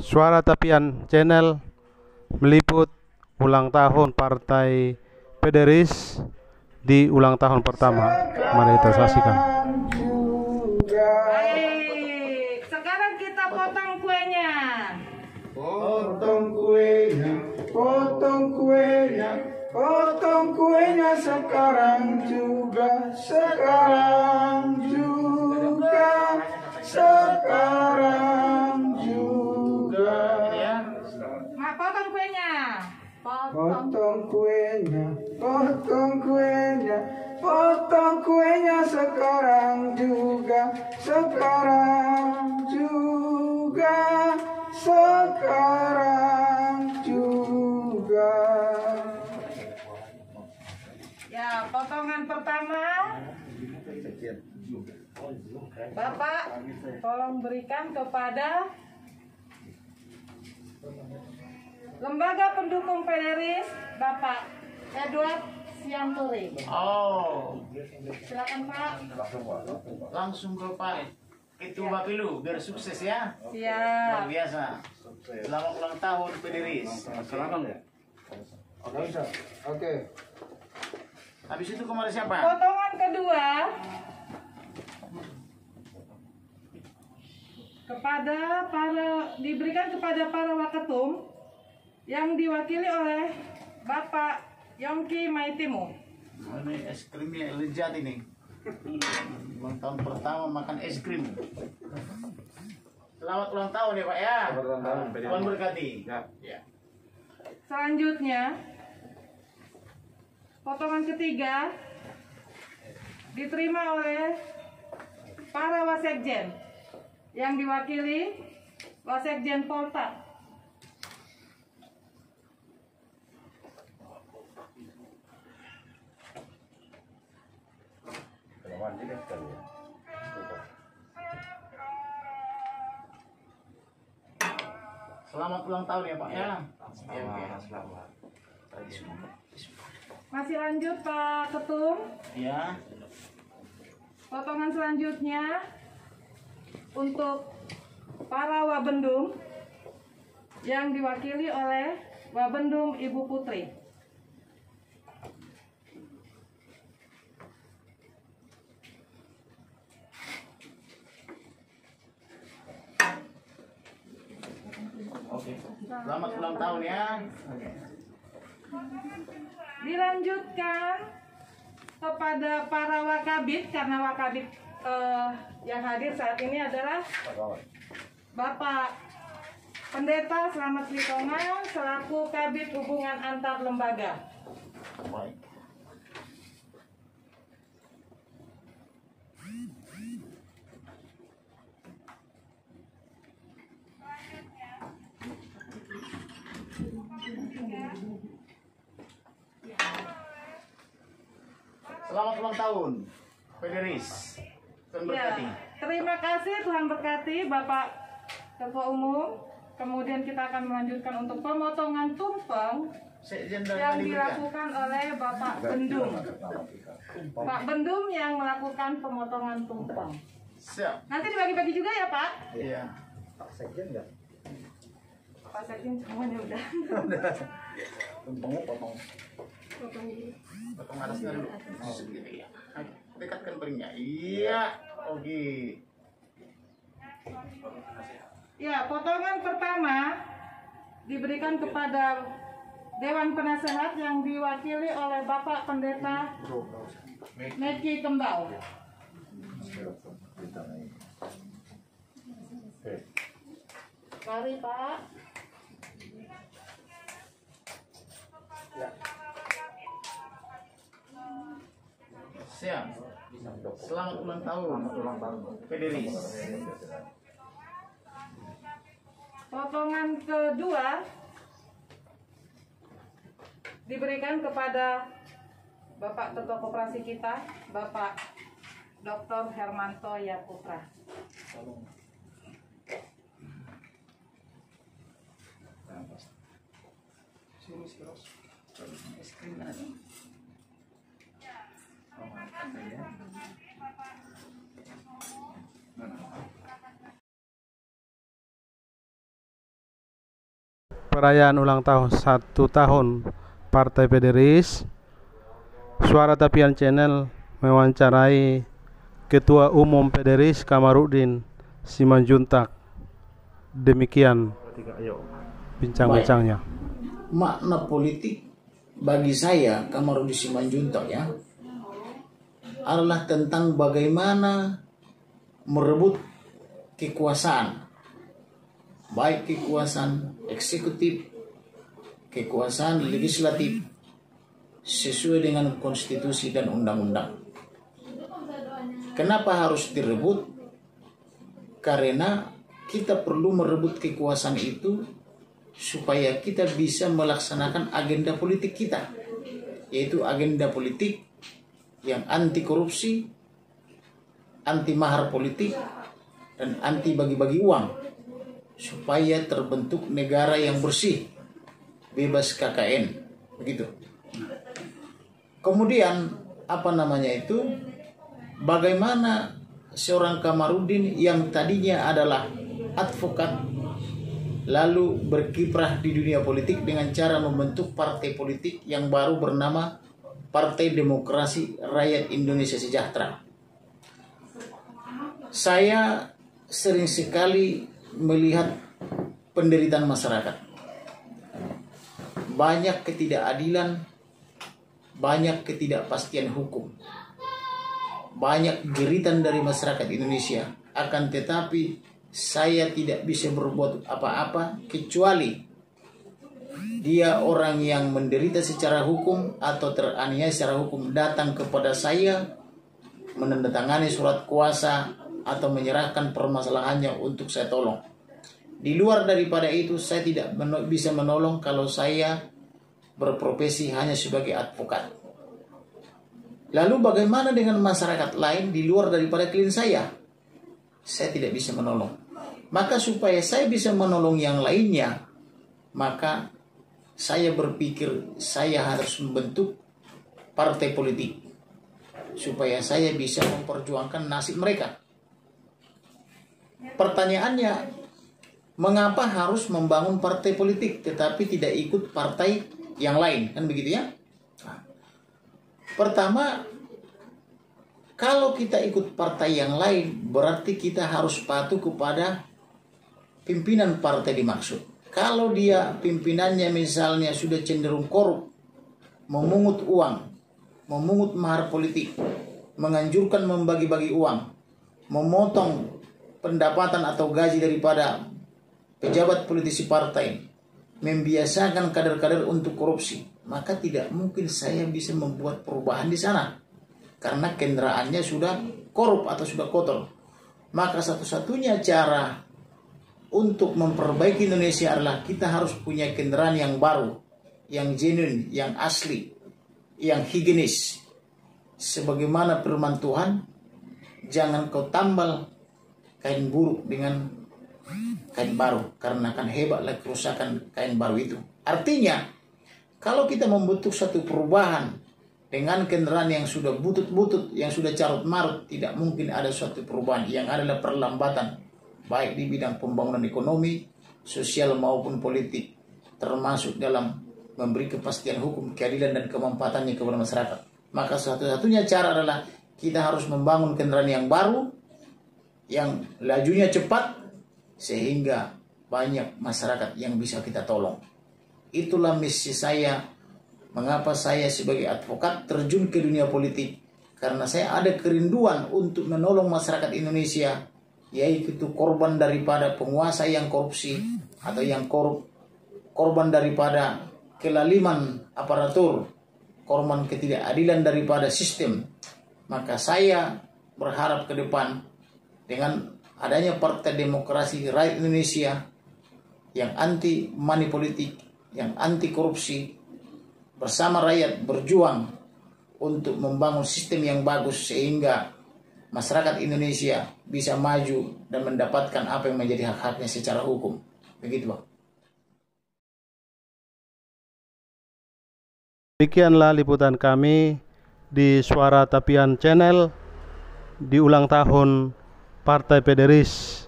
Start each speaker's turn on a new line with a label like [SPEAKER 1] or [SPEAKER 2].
[SPEAKER 1] Suara Tapian Channel meliput ulang tahun Partai Pederis di ulang tahun pertama. Mari kita saksikan.
[SPEAKER 2] Baik, sekarang kita potong kuenya.
[SPEAKER 3] Potong kuenya, potong kuenya, potong kuenya sekarang juga, sekarang juga, sekarang juga.
[SPEAKER 2] Mak, potong kuenya.
[SPEAKER 3] Potong kuenya, potong kuenya, potong kuenya sekarang juga, sekarang juga, sekarang juga.
[SPEAKER 2] Ya, potongan pertama. Bapak, tolong berikan kepada Lembaga Pendukung Pederis, Bapak Edward Sianturi.
[SPEAKER 4] Oh,
[SPEAKER 2] Silakan Pak.
[SPEAKER 4] langsung ke Pak Ketua Bapilu biar sukses ya. Luar
[SPEAKER 2] Siap.
[SPEAKER 4] biasa. Selamat ulang tahun Pederis.
[SPEAKER 3] Oke.
[SPEAKER 4] Habis itu kemarin siapa?
[SPEAKER 2] Potongan kedua diberikan kepada para waketum yang diwakili oleh Bapak Yongki Maitimu.
[SPEAKER 4] Ini es krimnya lezat ini. Ulang tahun pertama makan es krim. Selamat ulang tahun ya Pak ya. Tuhan berkati. Ya.
[SPEAKER 2] Selanjutnya, potongan ketiga diterima oleh para wasekjen yang diwakili Wasekjen Polta.
[SPEAKER 4] Selamat ulang tahun ya Pak ya.
[SPEAKER 2] Masih lanjut Pak Ketum.
[SPEAKER 4] Ya.
[SPEAKER 2] Potongan selanjutnya untuk para Wabendum yang diwakili oleh Wabendum Ibu Putri.
[SPEAKER 4] Oke. Selamat ulang tahun ya.
[SPEAKER 2] Dilanjutkan kepada para wakabit, karena wakabit yang hadir saat ini adalah Bapak Pendeta Slamet Litonga selaku Kabid Hubungan Antar Lembaga.
[SPEAKER 4] Baik. Selamat ulang tahun Pederis. Tuhan berkati.
[SPEAKER 2] Ya, terima kasih, Tuhan berkati Bapak Ketua Umum. Kemudian kita akan melanjutkan untuk pemotongan tumpeng
[SPEAKER 4] Sekjen
[SPEAKER 2] yang
[SPEAKER 4] dari
[SPEAKER 2] dilakukan oleh Bapak Bendum. Pak Bendum yang melakukan pemotongan tumpeng.
[SPEAKER 4] Siap.
[SPEAKER 2] Nanti dibagi-bagi juga ya Pak?
[SPEAKER 4] Iya.
[SPEAKER 2] Pak Sekjen semuanya udah.
[SPEAKER 3] Tumpengnya potong.
[SPEAKER 4] Potong atasnya dulu. Segini ya. Dekatkan piringnya. Iya. Oke.
[SPEAKER 2] Ya, potongan pertama diberikan kepada Dewan Penasehat yang diwakili oleh Bapak Pendeta Meki Kembau. Mari Pak.
[SPEAKER 4] Siap. Selamat ulang tahun. Pederis.
[SPEAKER 2] Potongan kedua diberikan kepada Bapak Ketua Koperasi kita, Bapak Dr. Hermanto Yaputra.
[SPEAKER 4] Sini terus. Es krim ada. Oh,
[SPEAKER 1] perayaan ulang tahun 1 tahun Partai Pederis, Suara Tapian Channel mewawancarai Ketua Umum Pederis Kamarudin Simanjuntak. Demikian bincang-bincangnya.
[SPEAKER 4] Makna politik bagi saya Kamarudin Simanjuntak ya adalah tentang bagaimana merebut kekuasaan, baik kekuasaan eksekutif, kekuasaan legislatif sesuai dengan konstitusi dan undang-undang. Kenapa harus direbut? Karena kita perlu merebut kekuasaan itu supaya kita bisa melaksanakan agenda politik kita, yaitu agenda politik yang anti korupsi, anti mahar politik, dan anti bagi-bagi uang, supaya terbentuk negara yang bersih, bebas KKN, begitu. Kemudian bagaimana seorang Kamarudin yang tadinya adalah advokat lalu berkiprah di dunia politik dengan cara membentuk partai politik yang baru bernama Partai Demokrasi Rakyat Indonesia Sejahtera. Saya sering sekali melihat penderitaan masyarakat. Banyak ketidakadilan, banyak ketidakpastian hukum, banyak jeritan dari masyarakat Indonesia. Akan tetapi saya tidak bisa berbuat apa-apa kecuali dia orang yang menderita secara hukum atau teraniaya secara hukum datang kepada saya, menandatangani surat kuasa atau menyerahkan permasalahannya untuk saya tolong. Di luar daripada itu saya tidak bisa menolong kalau saya berprofesi hanya sebagai advokat. Lalu bagaimana dengan masyarakat lain di luar daripada klien saya? Saya tidak bisa menolong. Maka supaya saya bisa menolong yang lainnya, maka saya berpikir saya harus membentuk partai politik supaya saya bisa memperjuangkan nasib mereka. Pertanyaannya, mengapa harus membangun partai politik tetapi tidak ikut partai yang lain? Kan begitu ya? Nah, pertama, kalau kita ikut partai yang lain berarti kita harus patuh kepada pimpinan partai dimaksud. Kalau dia pimpinannya misalnya sudah cenderung korup, memungut uang, memungut mahar politik, menganjurkan membagi-bagi uang, memotong pendapatan atau gaji daripada pejabat politisi partai, membiasakan kader-kader untuk korupsi, maka tidak mungkin saya bisa membuat perubahan di sana. Karena kendaraannya sudah korup atau sudah kotor. Maka satu-satunya cara untuk memperbaiki Indonesia adalah kita harus punya kendaraan yang baru, yang genuine, yang asli, yang higienis. Sebagaimana firman Tuhan, jangan kau tambal kain buruk dengan kain baru, karena akan hebatlah kerusakan kain baru itu. Artinya, kalau kita membentuk satu perubahan dengan kendaraan yang sudah butut-butut, yang sudah carut-marut, tidak mungkin ada suatu perubahan. Yang adalah perlambatan, baik di bidang pembangunan ekonomi, sosial maupun politik, termasuk dalam memberi kepastian hukum, keadilan dan kemanfaatannya kepada masyarakat. Maka satu-satunya cara adalah kita harus membangun kendaraan yang baru, yang lajunya cepat, sehingga banyak masyarakat yang bisa kita tolong. Itulah misi saya, mengapa saya sebagai advokat terjun ke dunia politik, karena saya ada kerinduan untuk menolong masyarakat Indonesia, yaitu korban daripada penguasa yang korupsi atau yang korup, korban daripada kelaliman aparatur, korban ketidakadilan daripada sistem. Maka saya berharap ke depan dengan adanya Partai Demokrasi Rakyat Indonesia yang anti money politik, yang anti korupsi, bersama rakyat berjuang untuk membangun sistem yang bagus sehingga masyarakat Indonesia bisa maju dan mendapatkan apa yang menjadi hak-haknya secara hukum. Begitu, Bang.
[SPEAKER 1] Demikianlah liputan kami di Suara Tapian Channel di ulang tahun Partai Pederis